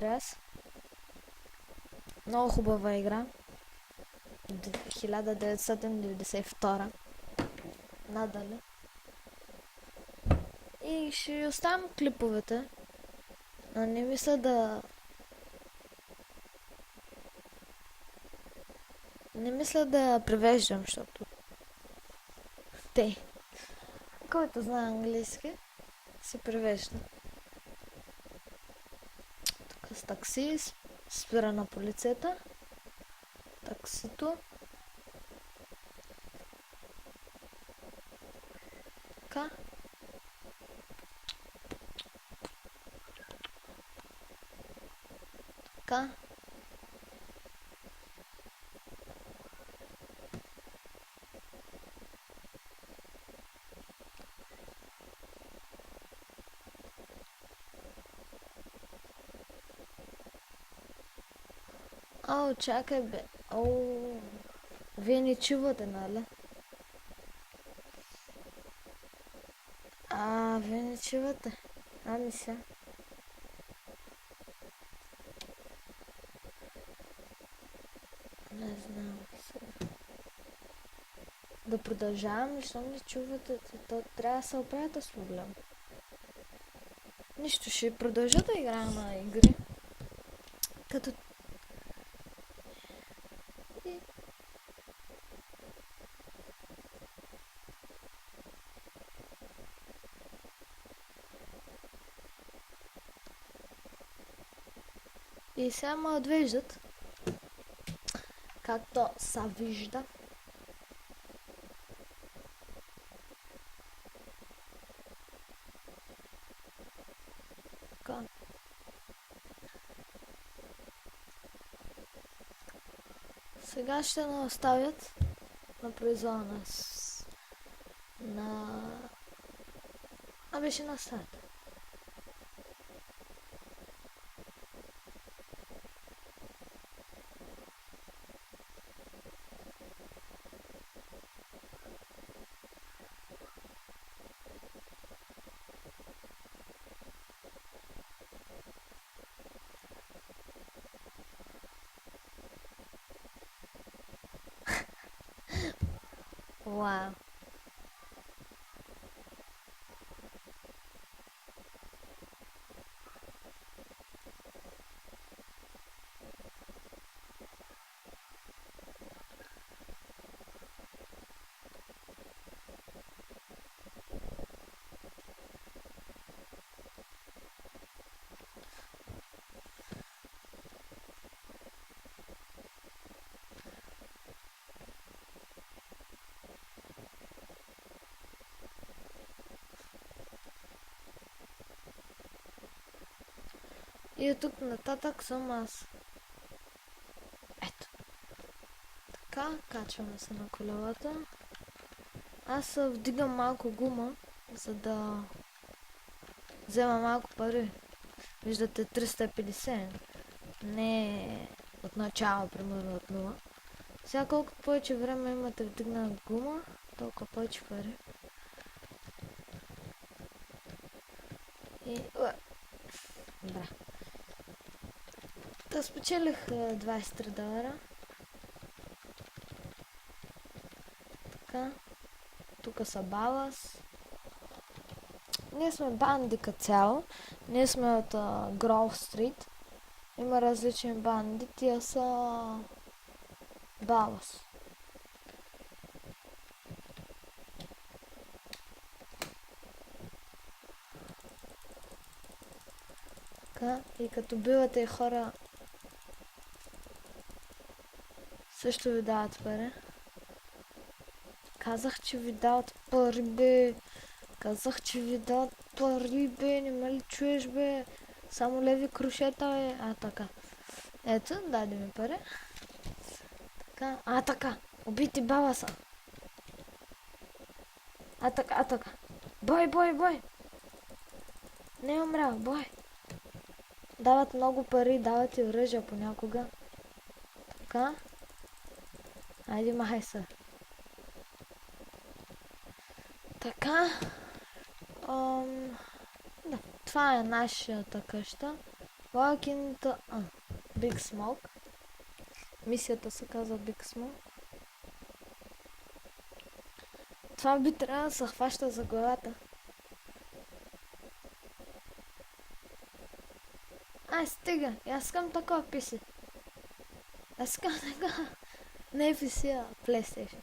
Andreas. Много хубава игра. 1992. Надали. И ще оставям клиповете. Но не мисля да... Не мисля да превеждам, защото... Те. Който знае английски, си превежда. Тук с такси, спира на полицията. Таксито. Така. Така. О, чакай бе. О, вие не чувате, нали? Вие не чувате. Ами сега. Не знам сега. Да продължавам, защото не чувате. То трябва да се оправите с проблем. Нищо, ще продължа да играя на игри. Като... И сега ме отвеждат. Както се вижда. Така. Сега ще ме оставят на произвола на... беше на сайта. Вау. И от тук нататък съм аз. Ето. Така, качваме се на колелата. Аз вдигам малко гума, за да взема малко пари. Виждате 350. Не от начало, примерно от 0. Сега колкото повече време имате вдигна гума, толкова повече пари. И... Добре. Та спечелих 23 долара. Така. Тук са балас. Ние сме банди като цяло. Ние сме от Гроув Стрит. Има различни банди. Тия са балас. Така. И като бивате хора също ви дават пари. Казах, че ви дават пари, бе. Казах, че ви дават пари, бе. Не ме ли чуеш, бе? Само леви крушета, бе. Така. Ето, даде ми пари. Така. Така. Убити баласа. Така. Бой. Не е умрял, бой. Дават много пари, дават и оръжия понякога. Така. Айде, махай се. Така. Да, това е нашата къща. Walk into... Big Smoke. Мисията се казва Big Smoke. Това би трябвало да се хваща за главата. Стига. Аз искам такова PC. Аз искам такова. Не PC, а PlayStation.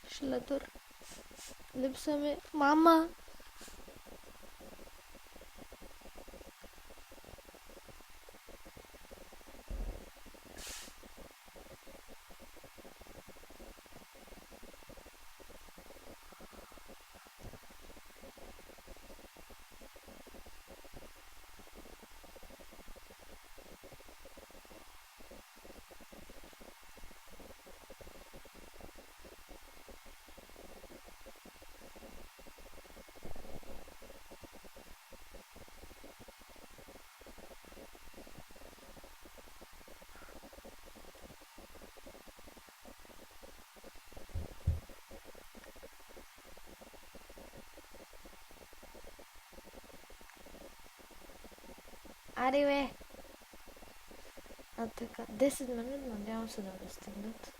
Шлетър. Липса ми. Мама! Ари бе! Така, 10 минути, надявам се да ме стигнат.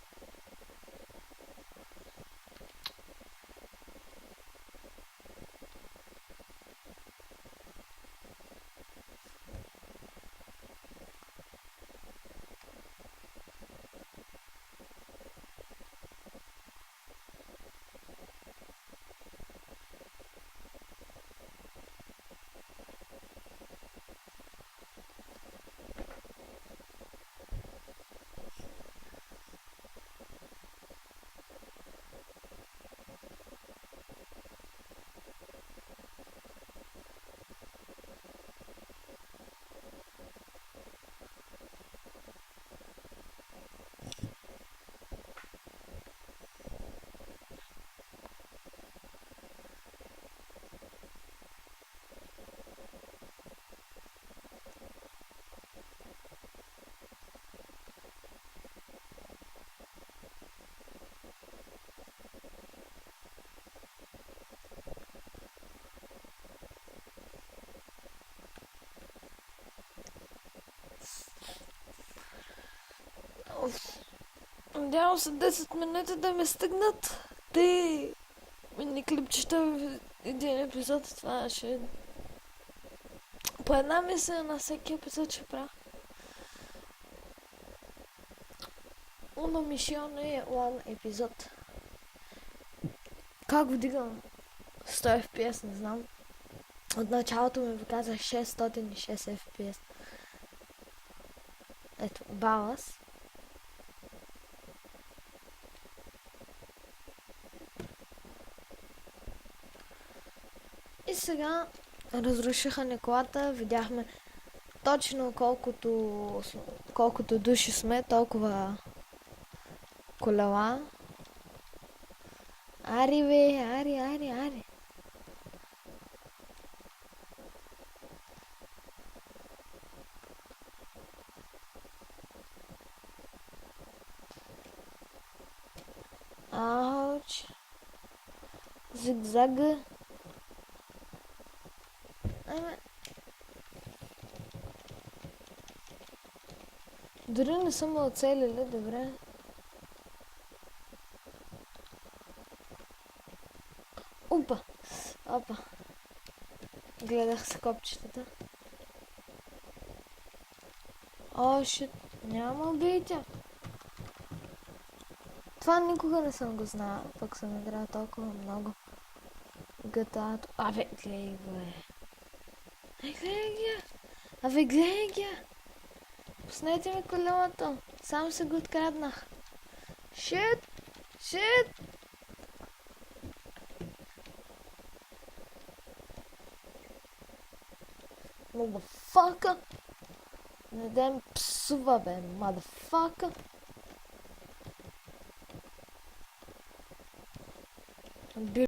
Надявам се 10 минути да ме стигнат. Те мини клипчета в един епизод. Това ще... По една мисля на всеки епизод ще правя. Una мисион е one епизод. Как вдигам 100 FPS, не знам. От началото ми показа 606 FPS. Ето, баланс. И сега разрушиха ни колата, видяхме точно колкото души сме, толкова колела. Ари бе, ари. Ауч. Зигзаг. Дори не съм оцелили, добре. Опа. Гледах се копчетата. О, шит. Няма убийте. Това никога не съм го знала, пък съм играла толкова много. GTA-то. Абе, гледай го е. Гледай ги. Пуснете ми колелото. Сам се го откраднах. Шит. Motherfucker. Не дем псува, бе, motherfucker. Bir